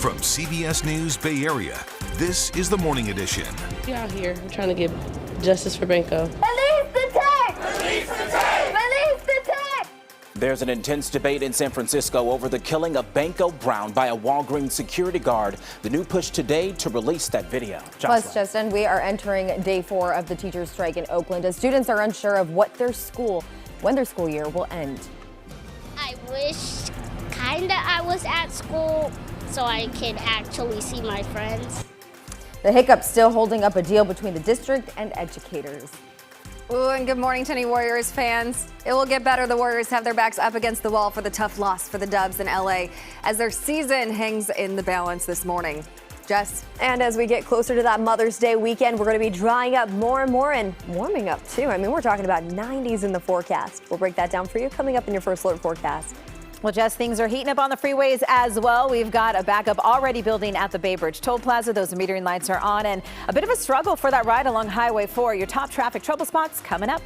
From CBS News Bay Area, this is the Morning Edition. We're out here. We're trying to get justice for Banco. Release the tape! Release the tape! Release the tape! There's an intense debate in San Francisco over the killing of Banco Brown by a Walgreens security guard. The new push today to release that video. Plus, Justin, we are entering day 4 of the teachers' strike in Oakland as students are unsure of when their school year will end. I wish I was at school so I could actually see my friends. The hiccup still holding up a deal between the district and educators. Ooh, and good morning to any Warriors fans. It will get better. The Warriors have their backs up against the wall for the tough loss for the Dubs in LA as their season hangs in the balance this morning. Jess? And as we get closer to that Mother's Day weekend, we're going to be drying up more and more and warming up too. I mean, we're talking about 90s in the forecast. We'll break that down for you coming up in your first alert forecast. Well, Jess, things are heating up on the freeways as well. We've got a backup already building at the Bay Bridge Toll Plaza. Those metering lights are on and a bit of a struggle for that ride along Highway 4. Your top traffic trouble spots coming up.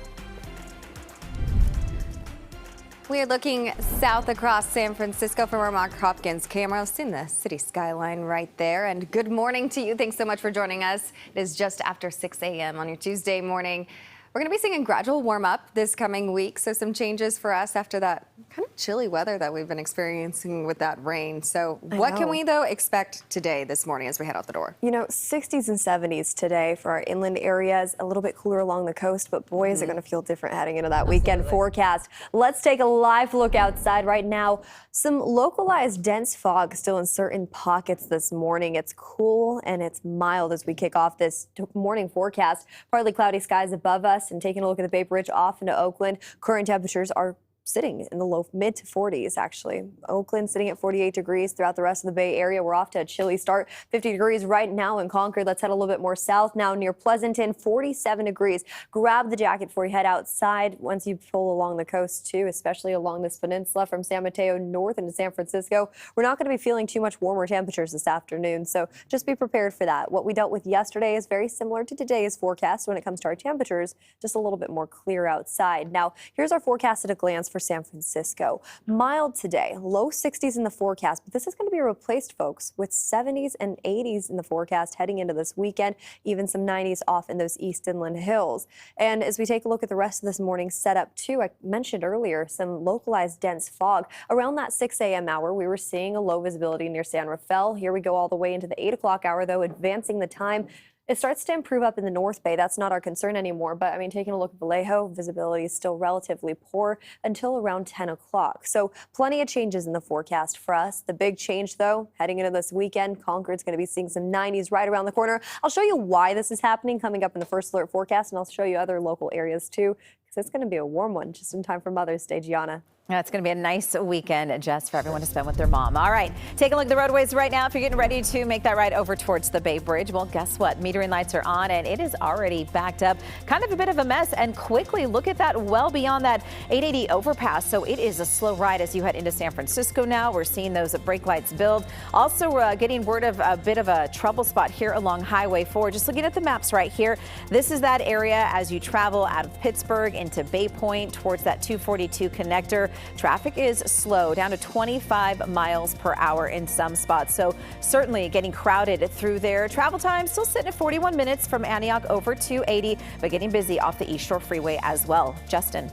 We are looking south across San Francisco from our Mark Hopkins camera. Seeing the city skyline right there. And good morning to you. Thanks so much for joining us. It is just after 6 a.m. on your Tuesday morning. We're going to be seeing a gradual warm up this coming week, so some changes for us after that kind of chilly weather that we've been experiencing with that rain. So what can we, though, expect today, this morning, as we head out the door? You know, 60s and 70s today for our inland areas, a little bit cooler along the coast, but boy, is it going to feel different heading into that weekend forecast. Let's take a live look outside right now. Some localized dense fog still in certain pockets this morning. It's cool and it's mild as we kick off this morning forecast. Partly cloudy skies above us. And taking a look at the Bay Bridge off into Oakland, current temperatures are sitting in the mid to 40s, actually. Oakland sitting at 48 degrees throughout the rest of the Bay Area. We're off to a chilly start. 50 degrees right now in Concord. Let's head a little bit more south now near Pleasanton, 47 degrees. Grab the jacket before you head outside once you pull along the coast, too, especially along this peninsula from San Mateo north into San Francisco. We're not going to be feeling too much warmer temperatures this afternoon, so just be prepared for that. What we dealt with yesterday is very similar to today's forecast when it comes to our temperatures, just a little bit more clear outside. Now, here's our forecast at a glance for San Francisco. Mild today, low 60s in the forecast, but this is going to be replaced, folks, with 70s and 80s in the forecast heading into this weekend, even some 90s off in those East Inland hills. And as we take a look at the rest of this morning's setup, too, I mentioned earlier some localized dense fog. Around that 6 a.m. hour, we were seeing a low visibility near San Rafael. Here we go all the way into the 8 o'clock hour, though, advancing the time. It starts to improve up in the North Bay. That's not our concern anymore. But, I mean, taking a look at Vallejo, visibility is still relatively poor until around 10 o'clock. So plenty of changes in the forecast for us. The big change, though, heading into this weekend, Concord's going to be seeing some 90s right around the corner. I'll show you why this is happening coming up in the first alert forecast, and I'll show you other local areas, too, because it's going to be a warm one just in time for Mother's Day, Gianna. Yeah, it's going to be a nice weekend, Jess, for everyone to spend with their mom. All right, take a look at the roadways right now. If you're getting ready to make that ride over towards the Bay Bridge, well, guess what? Metering lights are on, and it is already backed up. Kind of a bit of a mess, and quickly look at that well beyond that 880 overpass. So it is a slow ride as you head into San Francisco now. We're seeing those brake lights build. Also getting word of a bit of a trouble spot here along Highway 4. Just looking at the maps right here. This is that area as you travel out of Pittsburgh into Bay Point towards that 242 connector. Traffic is slow, down to 25 miles per hour in some spots. So certainly getting crowded through there. Travel time still sitting at 41 minutes from Antioch over 280, but getting busy off the East Shore Freeway as well. Justin.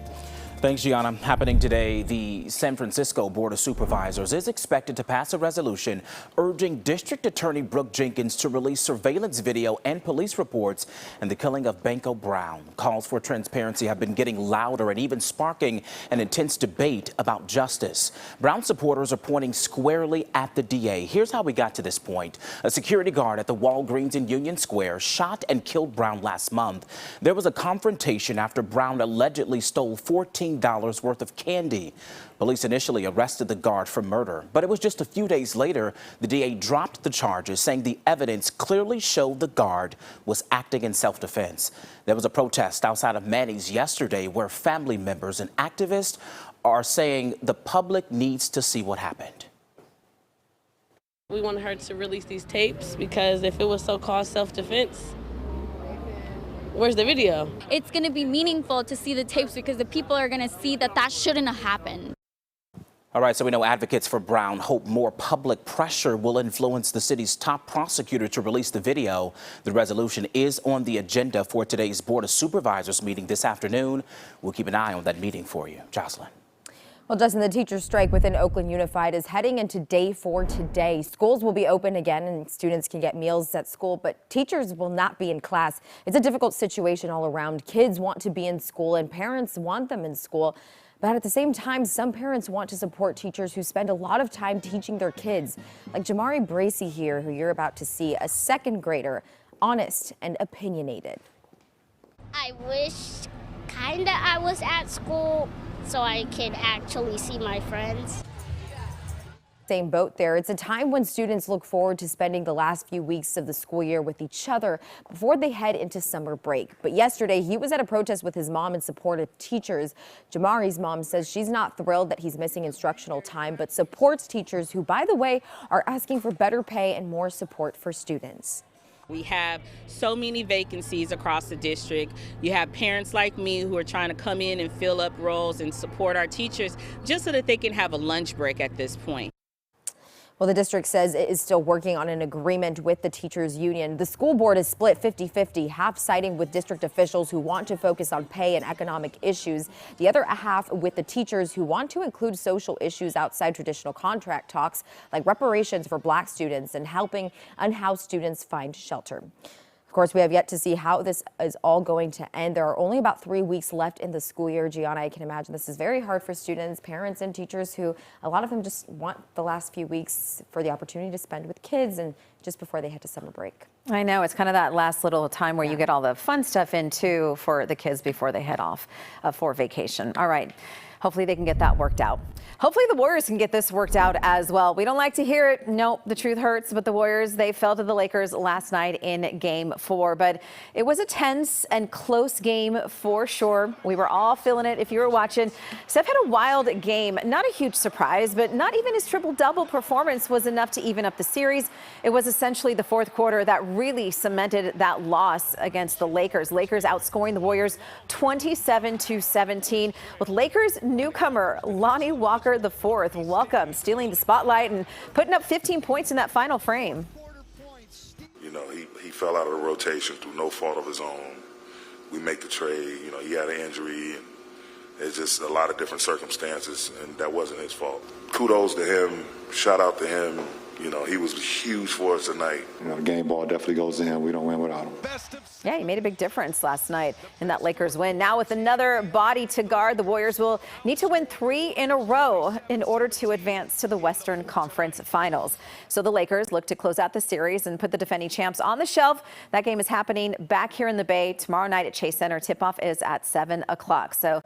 Thanks, Gianna. Happening today, the San Francisco Board of Supervisors is expected to pass a resolution urging District Attorney Brooke Jenkins to release surveillance video and police reports in the killing of Banco Brown. Calls for transparency have been getting louder and even sparking an intense debate about justice. Brown supporters are pointing squarely at the DA. Here's how we got to this point. A security guard at the Walgreens in Union Square shot and killed Brown last month. There was a confrontation after Brown allegedly stole $14 worth of candy. Police initially arrested the guard for murder, but it was just a few days later the DA dropped the charges, saying the evidence clearly showed the guard was acting in self-defense. There was a protest outside of Manny's yesterday where family members and activists are saying the public needs to see what happened. We want her to release these tapes because if it was so-called self-defense, where's the video? It's going to be meaningful to see the tapes because the people are going to see that that shouldn't have happened. All right, so we know advocates for Brown hope more public pressure will influence the city's top prosecutor to release the video. The resolution is on the agenda for today's Board of Supervisors meeting this afternoon. We'll keep an eye on that meeting for you. Jocelyn. Well, Justin, the teacher strike within Oakland Unified is heading into day 4 today. Schools will be open again and students can get meals at school, but teachers will not be in class. It's a difficult situation all around. Kids want to be in school and parents want them in school. But at the same time, some parents want to support teachers who spend a lot of time teaching their kids, like Jamari Bracey here, who you're about to see, a second grader, honest and opinionated. I wish I was at school so I could actually see my friends. Same boat there. It's a time when students look forward to spending the last few weeks of the school year with each other before they head into summer break. But yesterday, he was at a protest with his mom in support of teachers. Jamari's mom says she's not thrilled that he's missing instructional time, but supports teachers who, by the way, are asking for better pay and more support for students. We have so many vacancies across the district. You have parents like me who are trying to come in and fill up roles and support our teachers just so that they can have a lunch break at this point. Well, the district says it is still working on an agreement with the teachers union. The school board is split 50-50, half siding with district officials who want to focus on pay and economic issues, the other half with the teachers who want to include social issues outside traditional contract talks, like reparations for Black students and helping unhoused students find shelter. Of course, we have yet to see how this is all going to end. There are only about 3 weeks left in the school year. Gianna, I can imagine this is very hard for students, parents, and teachers who, a lot of them just want the last few weeks for the opportunity to spend with kids and just before they head to summer break. I know, it's kind of that last little time where you get all the fun stuff in too for the kids before they head off for vacation. All right. Hopefully they can get that worked out. Hopefully the Warriors can get this worked out as well. We don't like to hear it. No, the truth hurts. But the Warriors, they fell to the Lakers last night in Game 4. But it was a tense and close game for sure. We were all feeling it if you were watching. Steph had a wild game. Not a huge surprise, but not even his triple-double performance was enough to even up the series. It was essentially the fourth quarter that really cemented that loss against the Lakers. Lakers outscoring the Warriors 27-17 with Lakers newcomer Lonnie Walker IV, welcome, stealing the spotlight and putting up 15 points in that final frame. You know, he fell out of the rotation through no fault of his own. We make the trade, you know, he had an injury, and it's just a lot of different circumstances, and that wasn't his fault. Kudos to him, shout out to him. You know, he was huge for us tonight. You know, the game ball definitely goes to him. We don't win without him. Yeah, he made a big difference last night in that Lakers win. Now with another body to guard, the Warriors will need to win 3 in a row in order to advance to the Western Conference Finals. So the Lakers look to close out the series and put the defending champs on the shelf. That game is happening back here in the Bay tomorrow night at Chase Center. Tip-off is at 7 o'clock. So